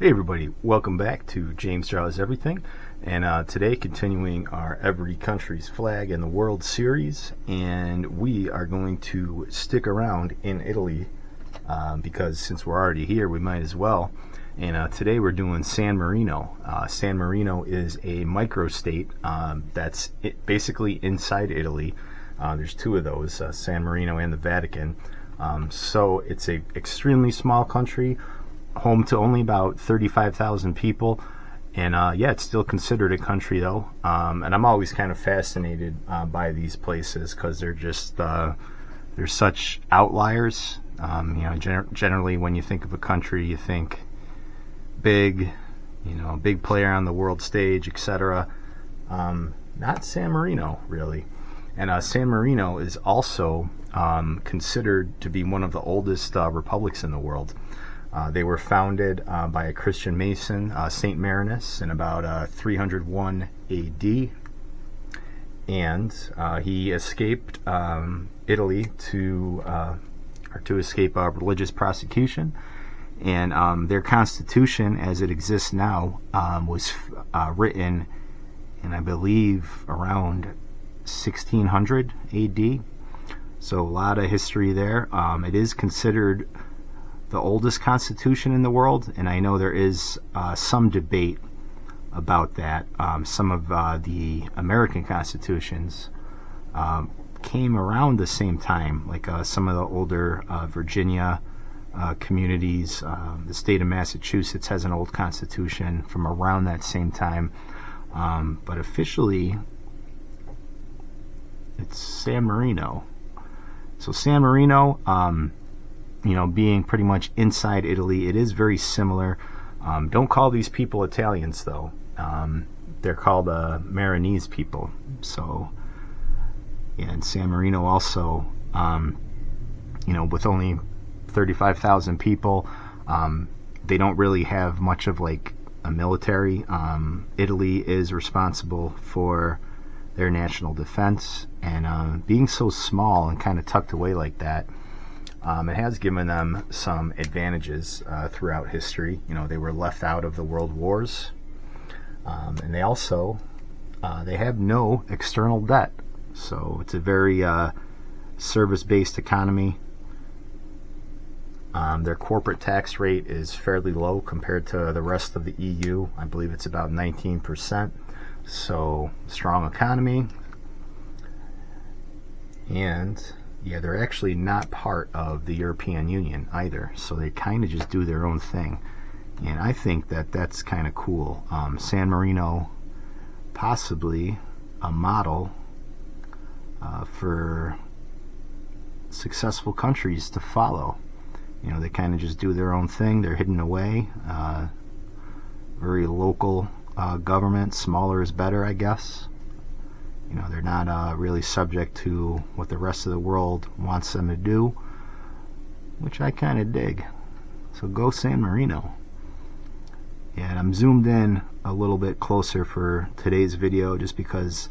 Hey everybody, welcome back to James Draws Everything, and today continuing our Every Country's Flag in the World series, and we are going to stick around in Italy because since we're already here we might as well. And today we're doing San Marino. San Marino is a microstate that's basically inside Italy. There's two of those, San Marino and the Vatican. So it's a extremely small country, home to only about 35,000 people, and yeah, it's still considered a country though. And I'm always kind of fascinated by these places because they're just they're such outliers. Generally when you think of a country, you think big, big player on the world stage, etc. Not San Marino really. And San Marino is also considered to be one of the oldest republics in the world. They were founded by a Christian Mason, St. Marinus, in about 301 AD, and he escaped Italy to escape religious persecution. And their constitution, as it exists now, was written in, I believe, around 1600 AD. So a lot of history there. It is considered the oldest constitution in the world, and I know there is some debate about that. Some of the American constitutions came around the same time, like some of the older Virginia communities. The state of Massachusetts has an old constitution from around that same time, but officially it's San Marino. So San Marino, being pretty much inside Italy, it is very similar. Don't call these people Italians though. They're called Marinese people. So, yeah, and San Marino also, with only 35,000 people, they don't really have much of like a military. Italy is responsible for their national defense, and being so small and kind of tucked away like that, it has given them some advantages throughout history. They were left out of the world wars, and they also they have no external debt. So it's a very service-based economy. Their corporate tax rate is fairly low compared to the rest of the EU. I believe it's about 19%. So strong economy, and yeah, they're actually not part of the European Union either, so they kind of just do their own thing, and I think that that's kind of cool. San Marino, possibly a model for successful countries to follow. They kind of just do their own thing. They're hidden away, very local government. Smaller is better, I guess. They're not really subject to what the rest of the world wants them to do, which I kind of dig. So go San Marino. And I'm zoomed in a little bit closer for today's video just because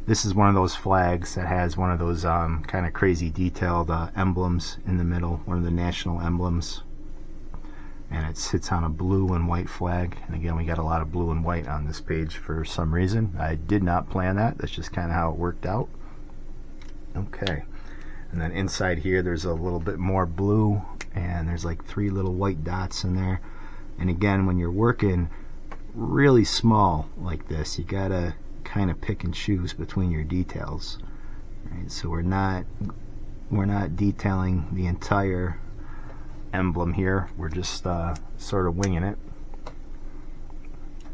this is one of those flags that has one of those kind of crazy detailed emblems in the middle, one of the national emblems. And it sits on a blue and white flag, and again we got a lot of blue and white on this page for some reason. I did not plan that, that's just kind of how it worked out. Okay, and then inside here there's a little bit more blue, and there's like 3 little white dots in there. And again, when you're working really small like this, you gotta kind of pick and choose between your details, right? So we're not detailing the entire emblem here, we're just sort of winging it.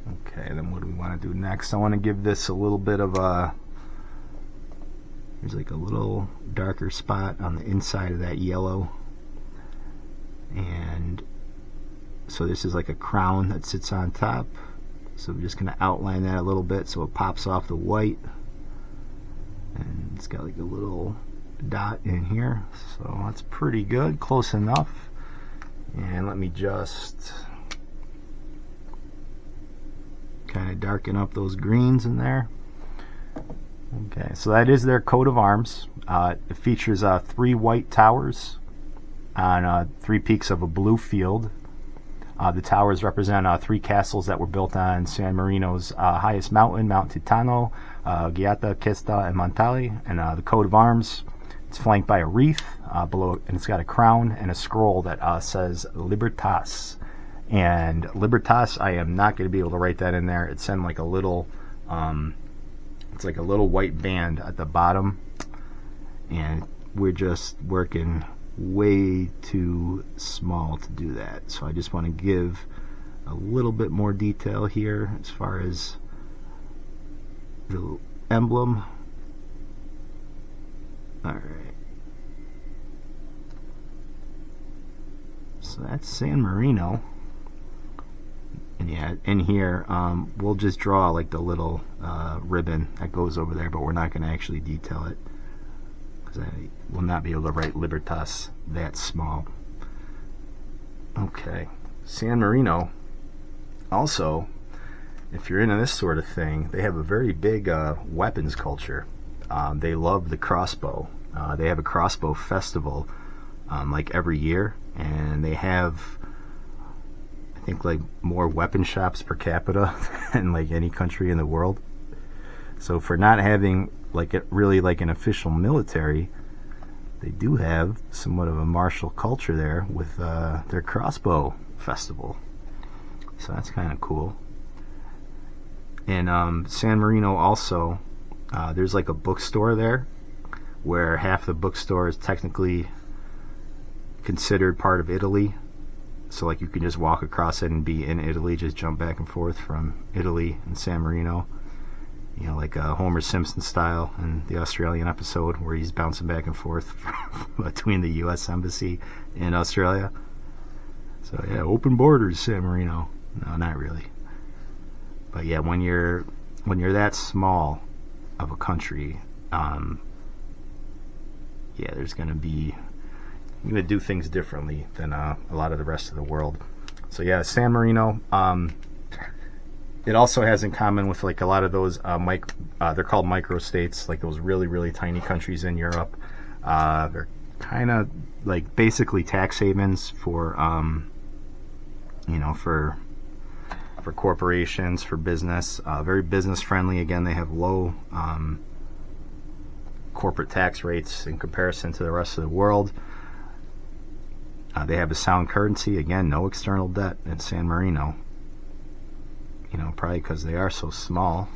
Okay, then what do we want to do next? I want to give this a little bit of there's like a little darker spot on the inside of that yellow, and so this is like a crown that sits on top, so we're just going to outline that a little bit so it pops off the white, and it's got like a little dot in here, so that's pretty good, close enough. And let me just kind of darken up those greens in there. Okay, so that is their coat of arms. It features 3 white towers on 3 peaks of a blue field. The towers represent 3 castles that were built on San Marino's highest mountain, Mount Titano, Gaeta, Questa, and Montali. And the coat of arms, it's flanked by a wreath below, and it's got a crown and a scroll that says Libertas. And Libertas, I am not going to be able to write that in there. It's in like a little, it's like a little white band at the bottom, and we're just working way too small to do that. So I just want to give a little bit more detail here as far as the emblem. Alright, so that's San Marino. And yeah, in here we'll just draw like the little ribbon that goes over there, but we're not going to actually detail it because I will not be able to write Libertas that small. Okay, San Marino also, if you're into this sort of thing, they have a very big weapons culture. They love the crossbow. They have a crossbow festival like every year, and they have, I think, like more weapon shops per capita than like any country in the world. So for not having like really like an official military, they do have somewhat of a martial culture there with their crossbow festival. So that's kind of cool. And San Marino also, there's like a bookstore there where half the bookstore is technically considered part of Italy. So like you can just walk across it and be in Italy, just jump back and forth from Italy and San Marino. You know, like Homer Simpson style in the Australian episode where he's bouncing back and forth between the U.S. Embassy and Australia. So yeah, open borders, San Marino. No, not really. But yeah, when you're that small of a country, yeah, there's going to be, you're going to do things differently than a lot of the rest of the world. So yeah, San Marino, it also has in common with like a lot of those they're called microstates, like those really, really tiny countries in Europe. They're kind of like basically tax havens for you know, for corporations, for business. Very business friendly. Again, they have low corporate tax rates in comparison to the rest of the world. They have a sound currency. Again, no external debt in San Marino. You know, probably because they are so small.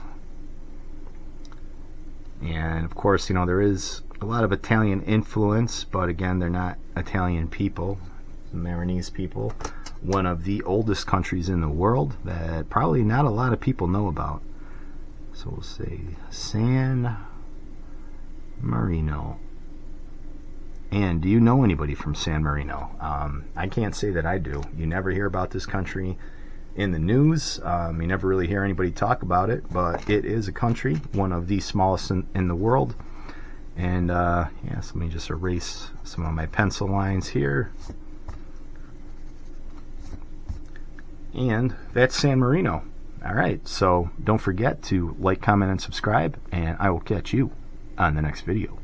And of course, you know, there is a lot of Italian influence, but again, they're not Italian people, Marinese people. One of the oldest countries in the world that probably not a lot of people know about. So we'll say San Marino. And do you know anybody from San Marino? I can't say that I do. You never hear about this country in the news. You never really hear anybody talk about it, but it is a country, one of the smallest in the world. And yeah, so let me just erase some of my pencil lines here. And that's San Marino. Alright, so don't forget to like, comment, and subscribe, and I will catch you on the next video.